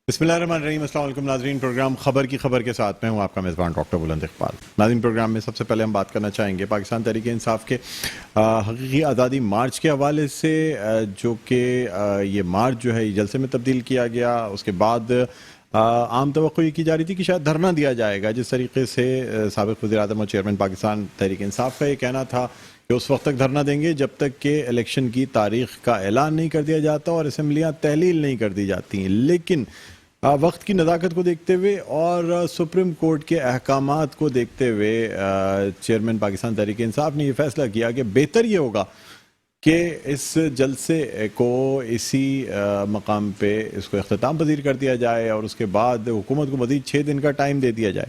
بسم اللہ الرحمن الرحیم۔ السلام علیکم ناظرین، پروگرام خبر کی خبر کے ساتھ میں ہوں آپ کا میزبان ڈاکٹر بلند اقبال۔ ناظرین، پروگرام میں سب سے پہلے ہم بات کرنا چاہیں گے پاکستان تحریک انصاف کے حقیقی آزادی مارچ کے حوالے سے، جو کہ یہ مارچ جو ہے یہ جلسے میں تبدیل کیا گیا۔ اس کے بعد عام توقع یہ کی جا رہی تھی کہ شاید دھرنا دیا جائے گا، جس طریقے سے سابق وزیر اعظم اور چیئرمین پاکستان تحریک انصاف کا یہ کہنا تھا کہ اس وقت تک دھرنا دیں گے جب تک کہ الیکشن کی تاریخ کا اعلان نہیں کر دیا جاتا اور اسمبلیاں تحلیل نہیں کر دی جاتی ہیں۔ لیکن وقت کی نزاکت کو دیکھتے ہوئے اور سپریم کورٹ کے احکامات کو دیکھتے ہوئے چیئرمین پاکستان تحریک انصاف نے یہ فیصلہ کیا کہ بہتر یہ ہوگا کہ اس جلسے کو اسی مقام پہ اس کو اختتام پذیر کر دیا جائے اور اس کے بعد حکومت کو مزید 6 دن کا ٹائم دے دیا جائے،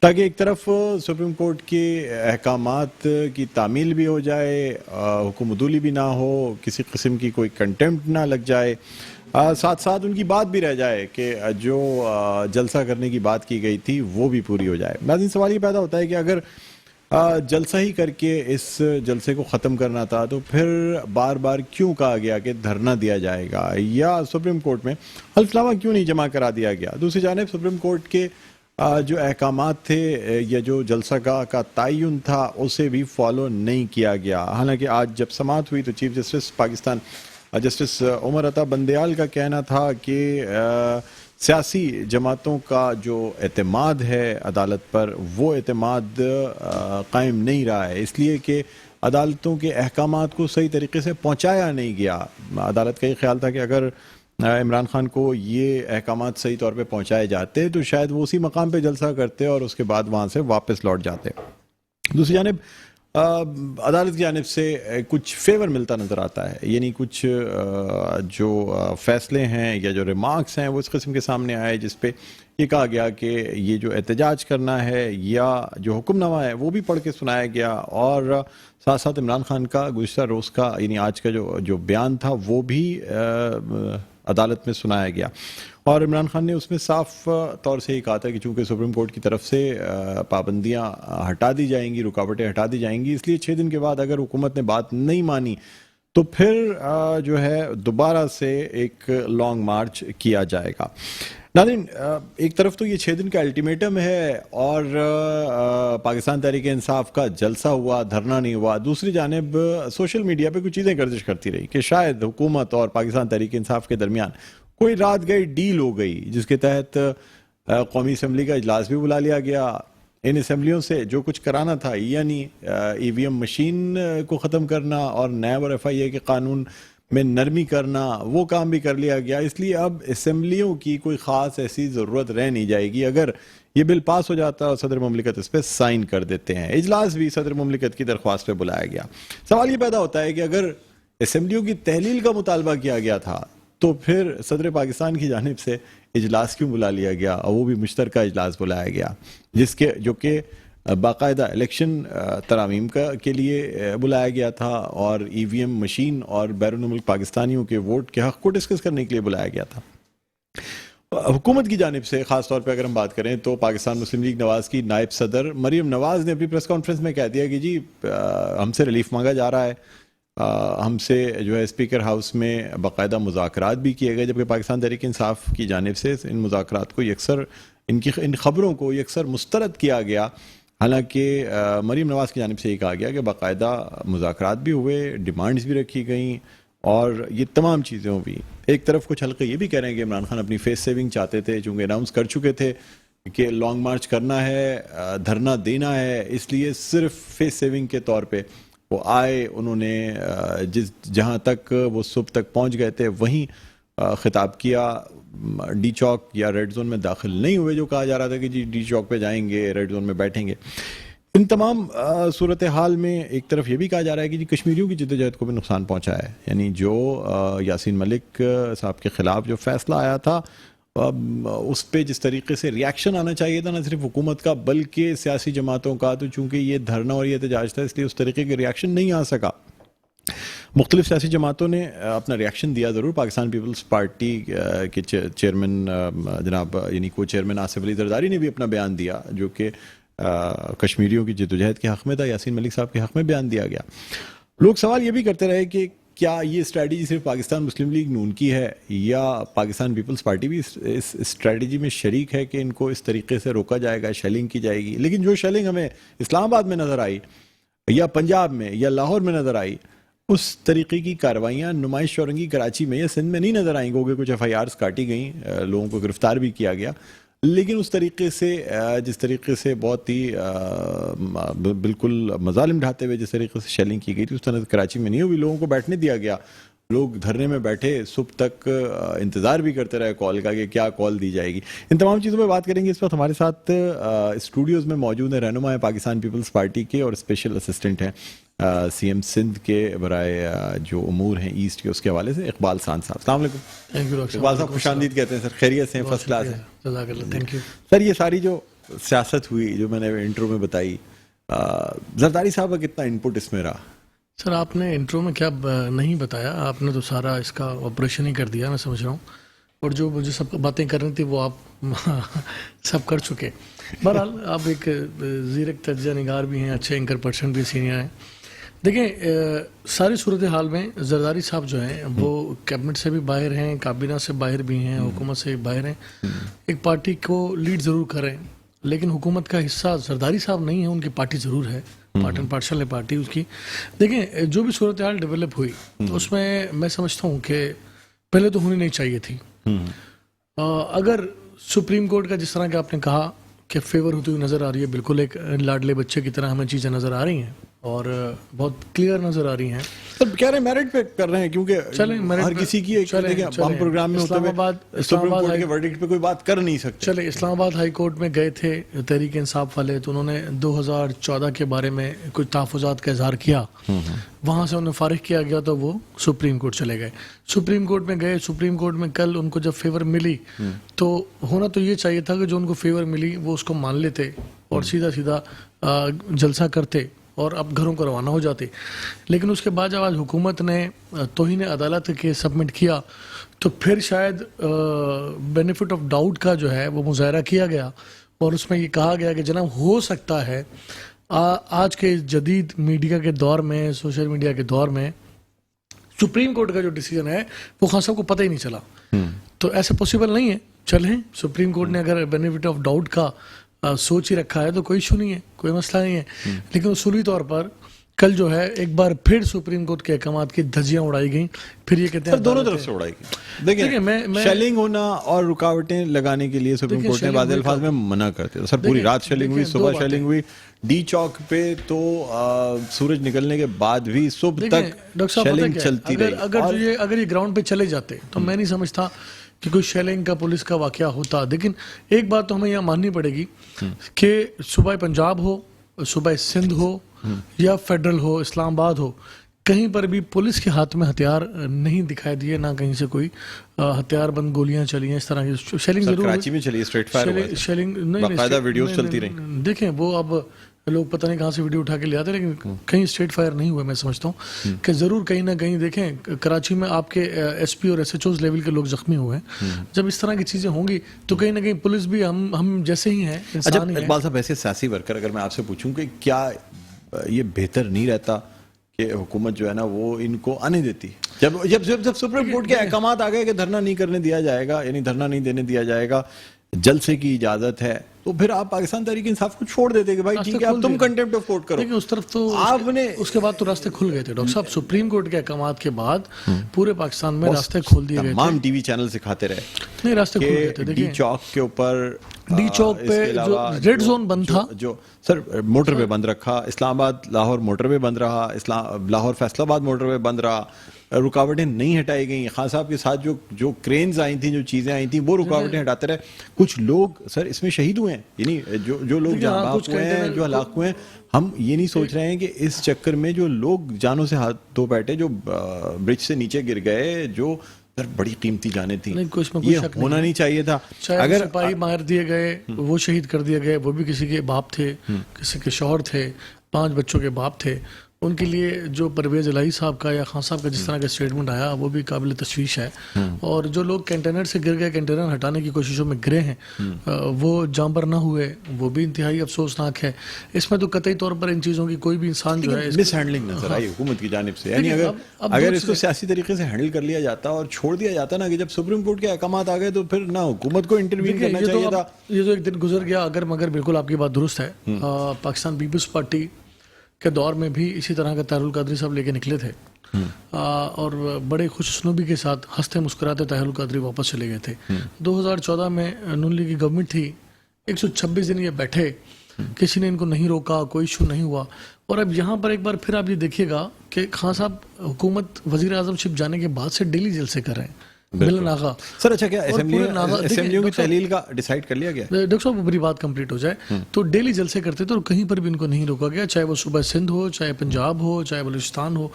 تاکہ ایک طرف سپریم کورٹ کے احکامات کی تعمیل بھی ہو جائے، حکم عدولی بھی نہ ہو، کسی قسم کی کوئی کنٹیمپٹ نہ لگ جائے، ساتھ ساتھ ان کی بات بھی رہ جائے کہ جو جلسہ کرنے کی بات کی گئی تھی وہ بھی پوری ہو جائے۔ ناظرین، سوال یہ پیدا ہوتا ہے کہ اگر جلسہ ہی کر کے اس جلسے کو ختم کرنا تھا تو پھر بار بار کیوں کہا گیا کہ دھرنا دیا جائے گا، یا سپریم کورٹ میں حلف نامہ کیوں نہیں جمع کرا دیا گیا؟ دوسری جانب سپریم کورٹ کے جو احکامات تھے یا جو جلسہ کا تعین تھا اسے بھی فالو نہیں کیا گیا۔ حالانکہ آج جب سماعت ہوئی تو chief justice Pakistan justice Umar Ata Bandial کا کہنا تھا کہ سیاسی جماعتوں کا جو اعتماد ہے عدالت پر وہ اعتماد قائم نہیں رہا ہے، اس لیے کہ عدالتوں کے احکامات کو صحیح طریقے سے پہنچایا نہیں گیا۔ عدالت کا یہ خیال تھا کہ اگر عمران خان کو یہ احکامات صحیح طور پہ پہنچائے جاتے تو شاید وہ اسی مقام پہ جلسہ کرتے اور اس کے بعد وہاں سے واپس لوٹ جاتے۔ دوسری جانب عدالت کی جانب سے کچھ فیور ملتا نظر آتا ہے، یعنی کچھ جو فیصلے ہیں یا جو ریمارکس ہیں وہ اس قسم کے سامنے آئے جس پہ یہ کہا گیا کہ یہ جو احتجاج کرنا ہے یا جو حکم نامہ ہے وہ بھی پڑھ کے سنایا گیا، اور ساتھ ساتھ عمران خان کا گزشتہ روز کا یعنی آج کا جو بیان تھا وہ بھی عدالت میں سنایا گیا، اور عمران خان نے اس میں صاف طور سے یہ کہا تھا کہ چونکہ سپریم کورٹ کی طرف سے پابندیاں ہٹا دی جائیں گی، رکاوٹیں ہٹا دی جائیں گی، اس لیے 6 دن کے بعد اگر حکومت نے بات نہیں مانی تو پھر جو ہے دوبارہ سے ایک لانگ مارچ کیا جائے گا۔ ناظرین، ایک طرف تو یہ 6 دن کا الٹیمیٹم ہے اور پاکستان تحریک انصاف کا جلسہ ہوا، دھرنا نہیں ہوا، دوسری جانب سوشل میڈیا پہ کچھ چیزیں گردش کرتی رہی کہ شاید حکومت اور پاکستان تحریک انصاف کے درمیان کوئی رات گئی ڈیل ہو گئی جس کے تحت قومی اسمبلی کا اجلاس بھی بلا لیا گیا۔ ان اسمبلیوں سے جو کچھ کرانا تھا، یعنی ای وی ایم مشین کو ختم کرنا اور نیب اور ایف آئی اے کے قانون میں نرمی کرنا، وہ کام بھی کر لیا گیا۔ اس لیے اب اسمبلیوں کی کوئی خاص ایسی ضرورت رہ نہیں جائے گی اگر یہ بل پاس ہو جاتا اور صدر مملکت اس پہ سائن کر دیتے ہیں۔ اجلاس بھی صدر مملکت کی درخواست پہ بلایا گیا۔ سوال یہ پیدا ہوتا ہے کہ اگر اسمبلیوں کی تحلیل کا مطالبہ کیا گیا تھا تو پھر صدر پاکستان کی جانب سے اجلاس کیوں بلا لیا گیا، اور وہ بھی مشترکہ اجلاس بلایا گیا جو کہ باقاعدہ الیکشن ترامیم کے لیے بلایا گیا تھا اور ای وی ایم مشین اور بیرون ملک پاکستانیوں کے ووٹ کے حق کو ڈسکس کرنے کے لیے بلایا گیا تھا۔ حکومت کی جانب سے خاص طور پہ اگر ہم بات کریں تو پاکستان مسلم لیگ نواز کی نائب صدر مریم نواز نے اپنی پریس کانفرنس میں کہہ دیا کہ جی ہم سے ریلیف مانگا جا رہا ہے، ہم سے جو ہے اسپیکر ہاؤس میں باقاعدہ مذاکرات بھی کیے گئے، جبکہ پاکستان تحریک انصاف کی جانب سے ان مذاکرات کو ان خبروں کو یکسر مسترد کیا گیا۔ حالانکہ مریم نواز کی جانب سے یہ کہا گیا کہ باقاعدہ مذاکرات بھی ہوئے، ڈیمانڈز بھی رکھی گئیں اور یہ تمام چیزیں ہوئی۔ ایک طرف کچھ حلقے یہ بھی کہہ رہے ہیں کہ عمران خان اپنی فیس سیونگ چاہتے تھے، چونکہ اناؤنس کر چکے تھے کہ لانگ مارچ کرنا ہے، دھرنا دینا ہے، اس لیے صرف فیس سیونگ کے طور پہ وہ آئے، انہوں نے جہاں تک وہ صبح تک پہنچ گئے تھے وہیں خطاب کیا، ڈی چوک یا ریڈ زون میں داخل نہیں ہوئے، جو کہا جا رہا تھا کہ جی ڈی چوک پہ جائیں گے، ریڈ زون میں بیٹھیں گے۔ ان تمام صورتحال میں ایک طرف یہ بھی کہا جا رہا ہے کہ جی کشمیریوں کی جدوجہد کو بھی نقصان پہنچا ہے، یعنی جو یاسین ملک صاحب کے خلاف جو فیصلہ آیا تھا اس پہ جس طریقے سے ریاکشن آنا چاہیے تھا، نہ صرف حکومت کا بلکہ سیاسی جماعتوں کا، تو چونکہ یہ دھرنا اور یہ احتجاج تھا اس لیے اس طریقے کے ریاکشن نہیں آ سکا۔ مختلف سیاسی جماعتوں نے اپنا ریاکشن دیا ضرور۔ پاکستان پیپلز پارٹی کے چیئرمین جناب یعنی کو چیئرمین آصف علی زرداری نے بھی اپنا بیان دیا جو کہ کشمیریوں کی جدوجہد کے حق میں تھا، یاسین ملک صاحب کے حق میں بیان دیا گیا۔ لوگ سوال یہ بھی کرتے رہے کہ کیا یہ اسٹریٹجی صرف پاکستان مسلم لیگ نون کی ہے یا پاکستان پیپلز پارٹی بھی اس اسٹریٹجی میں شریک ہے کہ ان کو اس طریقے سے روکا جائے گا, شیلنگ کی جائے گی؟ لیکن جو شیلنگ ہمیں اسلام آباد میں نظر آئی یا پنجاب میں یا لاہور میں نظر آئی, اس طریقے کی کارروائیاں نمائش چورنگی کراچی میں یا سندھ میں نہیں نظر آئیں, کیونکہ کچھ ایف آئی آرز کاٹی گئیں, لوگوں کو گرفتار بھی کیا گیا, لیکن اس طریقے سے جس طریقے سے بہت ہی بالکل مظالم ڈھاتے ہوئے جس طریقے سے شیلنگ کی گئی تھی اس طرح کراچی میں نہیں ہوئی. لوگوں کو بیٹھنے دیا گیا, لوگ دھرنے میں بیٹھے, صبح تک انتظار بھی کرتے رہے کال کا کہ کیا کال دی جائے گی. ان تمام چیزوں پہ بات کریں گے. اس وقت ہمارے ساتھ اسٹوڈیوز میں موجود ہیں رہنما ہیں پاکستان پیپلز پارٹی کے اور اسپیشل اسسٹنٹ ہیں سی ایم سندھ کے برائے جو امور ہیں ایسٹ کے, اس کے حوالے سے اقبال سانز صاحب. السلام علیکم. اقبال صاحب خوش آمدید کہتے ہیں سر, خیریت سے ہیں؟ فرسٹ کلاس ہیں. Thank you sir. یہ ساری جو سیاست ہوئی جو میں نے انٹرو میں بتائی, زرداری صاحب کا کتنا انپٹ اس میں رہا؟ سر آپ نے انٹرو میں کیا نہیں بتایا, آپ نے تو سارا اس کا آپریشن ہی کر دیا, میں سمجھ رہا ہوں, اور جو مجھے سب باتیں کرنی تھی وہ آپ سب کر چکے. بہرحال آپ ایک زیرک تجزیہ نگار بھی ہیں, اچھے اینکر پرسن بھی سینئر ہیں. دیکھیں ساری صورتحال میں زرداری صاحب جو ہیں وہ کیبنٹ سے بھی باہر ہیں, کابینہ سے باہر بھی ہیں, حکومت سے بھی باہر ہیں. ایک پارٹی کو لیڈ ضرور کریں لیکن حکومت کا حصہ زرداری صاحب نہیں ہے, ان کی پارٹی ضرور ہے, پارٹ اینڈ پارشل ہے پارٹی اس کی. دیکھیں جو بھی صورتحال ڈیولپ ہوئی اس میں سمجھتا ہوں کہ پہلے تو ہونی نہیں چاہیے تھی. اگر سپریم کورٹ کا جس طرح کہ آپ نے کہا کہ فیور ہوتی ہوئی نظر آ رہی ہے, بالکل ایک لاڈلے بچے کی طرح ہمیں چیزیں نظر آ رہی ہیں اور بہت کلیئر نظر آ رہی ہیں. سر کہہ رہے ہیں میرٹ پہ کر رہے ہیں کیونکہ ہر کسی کی ہم پروگرام میں ہوتے ہوئے سپریم کورٹ کے ورڈکٹ پہ کوئی بات کر نہیں سکتے. چلے اسلام آباد ہائی کورٹ میں گئے تھے تحریک انصاف والے, تو انہوں نے 2014 کے بارے میں کچھ تحفظات کا اظہار کیا, وہاں سے انہیں فارغ کیا گیا تو وہ سپریم کورٹ چلے گئے. سپریم کورٹ میں گئے, سپریم کورٹ میں کل ان کو جب فیور ملی تو ہونا تو یہ چاہیے تھا کہ جو ان کو فیور ملی وہ اس کو مان لیتے اور سیدھا جلسہ کرتے اور اب گھروں کو روانہ ہو جاتے. لیکن اس کے بعد جب آج حکومت نے توہین عدالت کے سبمٹ کیا تو پھر شاید بینیفٹ آف ڈاؤٹ کا جو ہے وہ مظاہرہ کیا گیا اور اس میں یہ کہا گیا کہ جناب ہو سکتا ہے آج کے جدید میڈیا کے دور میں, سوشل میڈیا کے دور میں سپریم کورٹ کا جو ڈیسیجن ہے وہ خان صاحب کو پتہ ہی نہیں چلا. تو ایسے پاسبل نہیں ہے. چلیں سپریم کورٹ نے اگر بینیفٹ آف ڈاؤٹ کا سوچ ہی رکھا ہے تو کوئی ایشو نہیں ہے, کوئی مسئلہ نہیں ہے. لیکن اصولی طور پر کل جو ہے ایک بار پھر سپریم کورٹ کے احکامات کی دھجیاں اڑائی گئیں. پھر یہ کہتے ہیں دونوں طرف سے اڑائی گئی. دیکھیں شیلنگ ہونا اور رکاوٹیں لگانے کے لیے سپریم کورٹ نے بعض الفاظ میں منع کرتے ہیں. سر پوری رات شیلنگ ہوئی, صبح شیلنگ ہوئی, ڈی چوک پہ تو سورج نکلنے کے بعد بھی صبح تک شیلنگ چلتی رہی. اگر یہ گراؤنڈ پہ چلے جاتے تو میں نہیں سمجھتا کہ کوئی شیلنگ کا پولیس کا واقعہ ہوتا. لیکن ایک بات تو ہمیں یہاں ماننی پڑے گی کہ صوبہ پنجاب ہو, صوبہ سندھ ہو یا فیڈرل ہو, اسلام آباد ہو, کہیں پر بھی پولیس کے ہاتھ میں ہتھیار نہیں دکھائی دیے, نہ کہیں سے کوئی ہتھیار بند گولیاں چلی ہیں. اس طرح کی شیلنگ ضرور کراچی میں چلی, اسٹریٹ فائر ہوا, شیلنگ باقاعدہ ویڈیوز چلتی رہی. دیکھیں وہ اب لوگ پتہ نہیں کہاں سے ویڈیو اٹھا کے لے آتے, لیکن کہیں اسٹریٹ فائر نہیں ہوا. میں سمجھتا ہوں کہ ضرور کہیں نہ کہیں دیکھیں کراچی میں آپ کے ایس پی اور ایس ایچ اوز لیول کے لوگ زخمی ہوئے ہیں. جب اس طرح کی چیزیں ہوں گی تو کہیں نہ کہیں پولیس بھی ہم جیسے ہی ہیں, انسان ہی ہیں. اقبال صاحب ایسے سیاسی ورکر اگر میں آپ سے پوچھوں کہ کیا یہ بہتر نہیں رہتا کہ حکومت جو ہے نا وہ ان کو آنے دیتی؟ جب سپریم کورٹ کے احکامات آ گئے کہ دھرنا نہیں کرنے دیا جائے گا, یعنی دھرنا نہیں دینے دیا جائے گا, جلسے کی اجازت ہے, تو پھر آپ پاکستان تحریک انصاف کو چھوڑ دیتے کہ بھائی ٹھیک ہے اب تم کنٹمپٹ آف کورٹ کرو. لیکن اس طرف تو آپ نے اس کے بعد تو راستے کھل گئے تھے ڈاکٹر صاحب. سپریم کورٹ کے احکامات کے بعد پورے پاکستان میں راستے کھول دیے گئے. تمام ٹی وی چینل سکھاتے رہے نہیں, راستے کھل گئے تھے. ڈی چوک کے اوپر, ڈی چوک پہ جو ریڈ زون بند تھا, جو سر موٹر وے بند رکھا, اسلام آباد لاہور موٹر وے بند رہا, لاہور فیصل آباد موٹر وے بند رہا, رکاوٹیں نہیں ہٹائی گئیں. خان صاحب کے ساتھ جو کرینز آئی تھیں, جو چیزیں آئی تھیں, وہ رکاوٹیں ہٹاتے رہے. کچھ لوگ سر اس میں شہید ہوئے ہیں, یعنی جو لوگ جاں بحق ہوئے ہیں, جو ہلاک ہوئے ہیں. ہم یہ نہیں سوچ رہے ہیں کہ اس چکر میں جو لوگ جانوں سے ہاتھ دھو بیٹھے, جو برج سے نیچے گر گئے, جو سر بڑی قیمتی جانیں تھیں, یہ ہونا نہیں چاہیے تھا. اگر سپاہی مار دیے گئے, وہ شہید کر دیے گئے, وہ بھی کسی کے باپ تھے, کسی کے شوہر تھے, 5 بچوں کے باپ تھے, ان کے لیے جو پرویز الہی صاحب کا یا خان صاحب کا جس طرح کا اسٹیٹمنٹ آیا وہ بھی قابل تشویش ہے. اور جو لوگ کینٹینر سے گر گئے, کینٹینر ہٹانے کی کوششوں میں گرے ہیں, وہ جاں پر نہ ہوئے, وہ بھی انتہائی افسوسناک ہے. اس میں تو قطعی طور پر ان چیزوں کی کوئی بھی انسان جو ہے مس ہینڈلنگ نظر آئی حکومت کی جانب سے. یعنی اگر اس کو سیاسی طریقے سے ہینڈل کر لیا جاتا اور چھوڑ دیا جاتا نا کہ جب سپریم کورٹ کے احکامات آ گئے تو پھر نہ حکومت کو انٹروین کرنا چاہیے تھا. یہ تو ایک دن گزر گیا اگر مگر بالکل آپ کی بات درست ہے. پاکستان پیپلز پارٹی کے دور میں بھی اسی طرح کا طاہر القادری صاحب لے کے نکلے تھے, اور بڑے خوش اسنوبی کے ساتھ ہنستے مسکراتے طاہر القادری واپس چلے گئے تھے. 2014 میں نون لیگ کی گورنمنٹ تھی, 126 دن یہ بیٹھے, کسی نے ان کو نہیں روکا, کوئی ایشو نہیں ہوا. اور اب یہاں پر ایک بار پھر آپ یہ دیکھیے گا کہ خان صاحب حکومت وزیر اعظم شپ جانے کے بعد سے ڈیلی جلسے کر رہے ہیں. ملن آغا سر, اچھا کیا اسمبلیوں کی تحلیل کا ڈیسائیڈ کر لیا گیا؟ ڈاکٹر صاحب وہ بڑی بات کمپلیٹ ہو جائے تو ڈیلی جلسے کرتے تھے اور کہیں پر بھی ان کو نہیں روکا گیا, چاہے وہ صوبہ سندھ ہو, چاہے پنجاب ہو, چاہے بلوچستان ہو,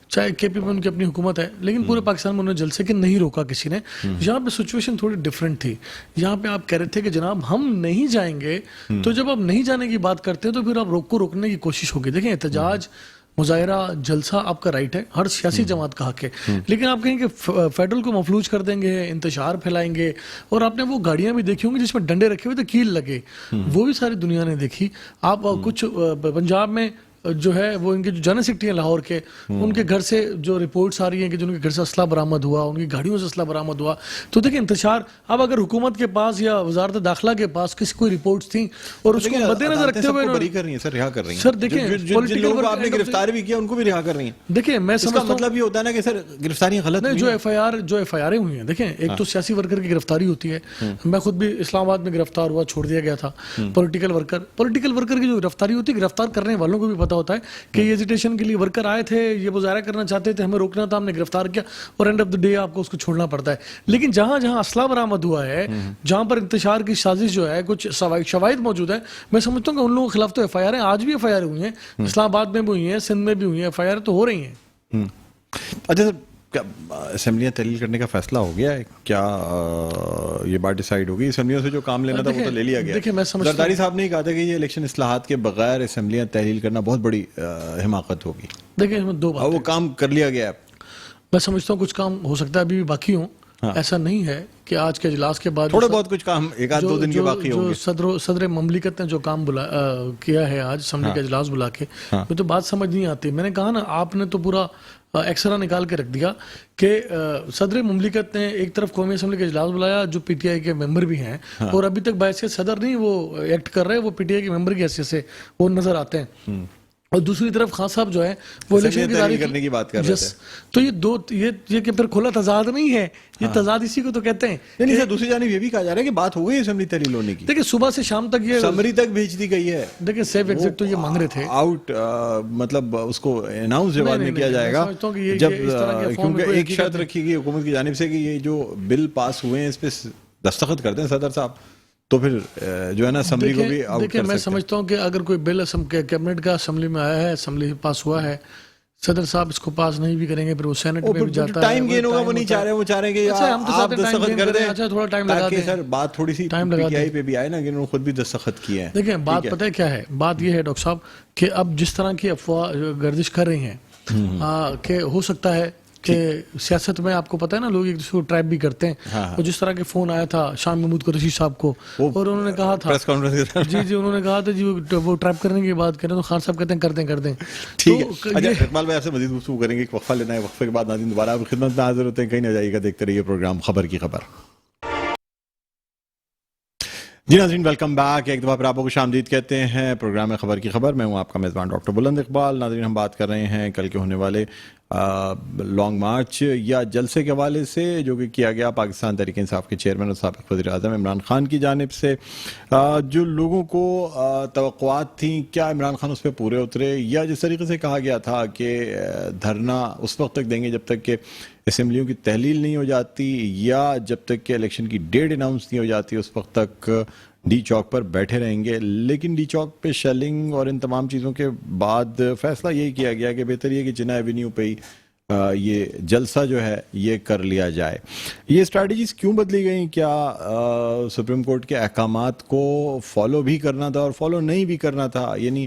چاہے کے پی میں ان کی اپنی حکومت ہے, لیکن پورے پاکستان میں انہوں نے جلسے کے نہیں روکا کسی نے. یہاں پہ سچویشن تھوڑی ڈفرینٹ تھی. یہاں پہ آپ کہہ رہے تھے کہ جناب ہم نہیں جائیں گے, تو جب آپ نہیں جانے کی بات کرتے ہیں تو پھر آپ روکنے کی کوشش ہوگی. دیکھیں احتجاج, مظاہرہ, جلسہ آپ کا رائٹ ہے, ہر سیاسی جماعت کا حق ہے, لیکن آپ کہیں کہ فیڈرل کو مفلوج کر دیں گے, انتشار پھیلائیں گے. اور آپ نے وہ گاڑیاں بھی دیکھی ہوں گی جس میں ڈنڈے رکھے ہوئے تھے, کیل لگے, وہ بھی ساری دنیا نے دیکھی. آپ کچھ پنجاب میں جو ہے وہ ان کے جو جنرل سیکرٹری ہیں لاہور کے, ان کے گھر سے جو رپورٹس آ رہی ہیں کہ جن کے گھر سے اسلحہ برآمد ہوا, ان کی گاڑیوں سے اسلحہ برآمد ہوا. تو دیکھیں انتشار, اب اگر حکومت کے پاس یا وزارت داخلہ کے پاس کسی کوئی رپورٹس تھیں اور اس کو مد نظر رکھتے ہوئے بری کر رہی ہیں سر, رہا کر رہی ہیں سر. دیکھیں جن لوگوں کو آپ نے گرفتار بھی کیا ان کو بھی رہا کر رہی ہیں. دیکھیں میں اس کا مطلب یہ ہوتا ہے نا کہ سر گرفتاریاں غلط نہیں, جو ایف آئی آریں ہوئی ہیں, دیکھیں ایک تو سیاسی ورکر کی گرفتاری ہوتی ہے. میں خود بھی اسلام آباد میں گرفتار ہوا, چھوڑ دیا گیا تھا. پولیٹیکل ورکر کی جو گرفتاری ہوتی ہے, گرفتار کرنے والوں کو بھی پتا ہوتا ہے کہ یہ ایجیٹیشن کے لیے ورکر آئے تھے, یہ مظاہرہ کرنا چاہتے تھے, ہمیں روکنا تھا, ہم نے گرفتار کیا, اور اینڈ آف دا ڈے آپ کو اس کو چھوڑنا پڑتا ہے. لیکن جہاں جہاں اسلحہ برآمد ہوا ہے, جہاں پر انتشار کی سازش جو ہے, کچھ شواہد موجود ہے, میں سمجھتا ہوں کہ ان لوگوں کے خلاف تو ایف آئی آر ہیں, آج بھی ایف آئی آر ہوئی ہیں, اسلام آباد میں بھی ہوئی ہیں, سندھ میں بھی ہوئی ہیں, ایف آئی آر تو ہو رہی ہیں. اچھا سر, کیا اسمبلیاں تحلیل کرنے کا فیصلہ ہو گیا ہے؟ کیا یہ بات ڈیسائیڈ ہوگی؟ اسمبلیوں سے جو کام لینا تھا وہ تو لے لیا گیا. زرداری صاحب نے کہا تھا کہ یہ الیکشن اصلاحات کے بغیر اسمبلیاں تحلیل کرنا بہت بڑی حماقت ہوگی. دیکھیں اس میں دو باتیں, وہ کام کر لیا گیا ہے. میں سمجھتا ہوں کچھ کام ہو سکتا ہے ابھی بھی باقی ہوں. ایسا نہیں ہے کہ آج کے اجلاس کے بعد تھوڑے بہت کچھ کام ایک آدھ دو دن کے باقی ہوں گے. صدر مملکت نے جو کام کیا ہے آج اسمبلی کا اجلاس بلا کے, مجھے تو بات سمجھ نہیں آتی. میں نے کہا نا, آپ نے تو پورا ایکسرا نکال کے رکھ دیا کہ صدر مملکت نے ایک طرف قومی اسمبلی کا اجلاس بلایا جو پی ٹی آئی کے ممبر بھی ہیں, اور ابھی تک بحیثیت صدر نہیں وہ ایکٹ کر رہے, وہ پی ٹی آئی کے ممبر کی حیثیت سے وہ نظر آتے ہیں. اور دوسری طرف خان صاحب جو ہے وہ الیکشن کی تاریخ کرنے کی بات کر رہے تھے. تو یہ کہ پھر کھلا تضاد نہیں ہے, یہ تضاد اسی کو تو کہتے ہیں. نہیں سر, دوسری جانب یہ بھی کہا جا رہا ہے کہ بات ہو گئی اسمبلی تحلیل ہونے کی. دیکھیں صبح سے شام تک یہ سمری تک بھیج دی گئی ہے. دیکھیں سیف ایگزٹ تو یہ مانگ رہے تھے آؤٹ, مطلب اس کو اناؤنس جو بعد میں کیا جائے گا, جب کیونکہ ایک شرط رکھی گئی حکومت کی جانب سے کہ یہ جو بل پاس ہوئے ہیں اس پہ دستخط کرتے ہیں صدر صاحب, تو پھر جو ہے نا اسمبلی کو بھی آؤٹ کر سکتے ہیں. میں سمجھتا ہوں کہ اگر کوئی بل کیبنٹ کا اسمبلی میں آیا ہے, اسمبلی پاس ہوا ہے, صدر صاحب اس کو پاس نہیں بھی کریں گے, پھر وہ سینٹ میں بھی جاتا ہے, ٹائم گین ہوگا. وہ نہیں چاہ رہے, وہ چاہ رہے ہیں کہ آپ دستخط کر دیں. اچھا تھوڑا ٹائم لگا دیں, سر بات تھوڑی سی پی ٹی آئی پہ بھی آئے نا کہ انہوں نے خود بھی دستخط کیے ہیں. دیکھیں بات پتہ ہے کیا ہے, بات یہ ہے ڈاکٹر صاحب کہ اب جس طرح کی افواہ گردش کر رہی ہیں کہ ہو سکتا ہے کہ سیاست میں آپ کو پتہ ہے نا لوگ ایک دوسرے کو ٹریپ بھی کرتے ہیں. اور جس طرح کے فون آیا تھا شاہ محمود قریشی صاحب کو, اور انہوں نے کہا تھا جی انہوں نے کہا تھا جی وہ ٹریپ کرنے کی بات کریں, تو خان صاحب کہتے ہیں کر دیں. ٹھیک ہے, اچھا اقبال بھائی آپ سے مزید گفتگو کریں گے, وقفہ لینا ہے, وقفے کے بعد ناظرین دوبارہ آپ کی خدمت میں حاضر ہوتے ہیں. کہیں نہ جائیے گا, دیکھتے رہیے پروگرام خبر کی خبر. جی ناظرین ویلکم بیک, ایک دفعہ پھر آپ کو خوش آمدید کہتے ہیں پروگرام خبر کی خبر. میں ہوں آپ کا میزبان ڈاکٹر بلند اقبال. ناظرین ہم بات کر رہے ہیں کل کے ہونے والے لانگ مارچ یا جلسے کے حوالے سے جو کہ کیا گیا پاکستان تحریک انصاف کے چیئرمین اور سابق وزیر اعظم عمران خان کی جانب سے. جو لوگوں کو توقعات تھیں, کیا عمران خان اس پہ پورے اترے, یا جس طریقے سے کہا گیا تھا کہ دھرنا اس وقت تک دیں گے جب تک کہ اسمبلیوں کی تحلیل نہیں ہو جاتی, یا جب تک کہ الیکشن کی ڈیٹ اناؤنس نہیں ہو جاتی اس وقت تک ڈی چوک پر بیٹھے رہیں گے. لیکن ڈی چوک پہ شیلنگ اور ان تمام چیزوں کے بعد فیصلہ یہی کیا گیا کہ بہتر یہ کہ جناح ایونیو پہ ہی یہ جلسہ جو ہے یہ کر لیا جائے. یہ اسٹریٹجیز کیوں بدلی گئیں؟ کیا سپریم کورٹ کے احکامات کو فالو بھی کرنا تھا اور فالو نہیں بھی کرنا تھا؟ یعنی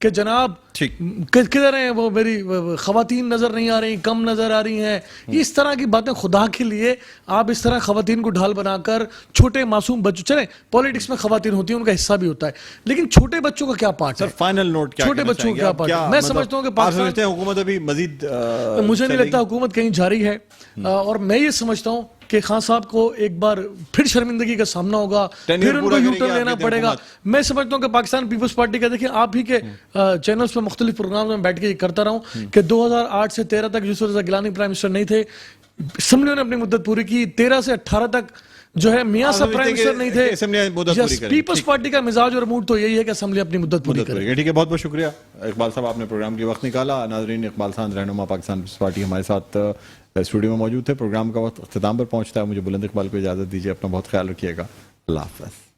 کہ جناب ٹھیک کدھر ہیں وہ میری خواتین نظر نہیں آ رہی, کم نظر آ رہی ہیں, اس طرح کی باتیں. خدا کے لیے آپ اس طرح خواتین کو ڈھال بنا کر چھوٹے معصوم بچوں, چلیں پالیٹکس میں خواتین ہوتی ہیں, ان کا حصہ بھی ہوتا ہے, لیکن چھوٹے بچوں کا کیا پارٹ ہے؟ سر فائنل نوٹ کیا چھوٹے بچوں کا کیا پارٹ ہے؟ میں سمجھتا ہوں کہ پاکستان, حکومت ابھی مزید مجھے نہیں لگتا حکومت کہیں جاری ہے, اور میں یہ سمجھتا ہوں کہ خان صاحب کو ایک بار پھر شرمندگی کا سامنا ہوگا, پھر ان کو یو ٹرن لینا پڑے گا. میں سمجھتا ہوں کہ پاکستان پیپلز پارٹی کا, دیکھیں آپ ہی کے چینلز پہ مختلف پروگرامز میں بیٹھ کے یہ کرتا رہا ہوں کہ 2008 سے 13 تک یوسف رضا گیلانی پرائم منسٹر نہیں تھے, اسمبلیوں نے اپنی مدت پوری کی, 13 سے 18 تک جو ہے میاں صاحب پرائم منسٹر نہیں تھے. پیپلز پارٹی کا مزاج اور موڈ تو یہی ہے کہ اسمبلی اپنی مدت پوری کرے. ٹھیک ہے, بہت بہت شکریہ اقبال صاحب, آپ نے پروگرام کے وقت نکالا. ناظرین, اقبال ساند رہنما پاکستان پیپلز پارٹی ہمارے ساتھ اسٹوڈیو میں موجود تھے. پروگرام کا وقت اختتام پر پہنچتا ہے, مجھے بلند اقبال کو اجازت دیجیے. اپنا بہت خیال رکھیے گا. اللہ حافظ.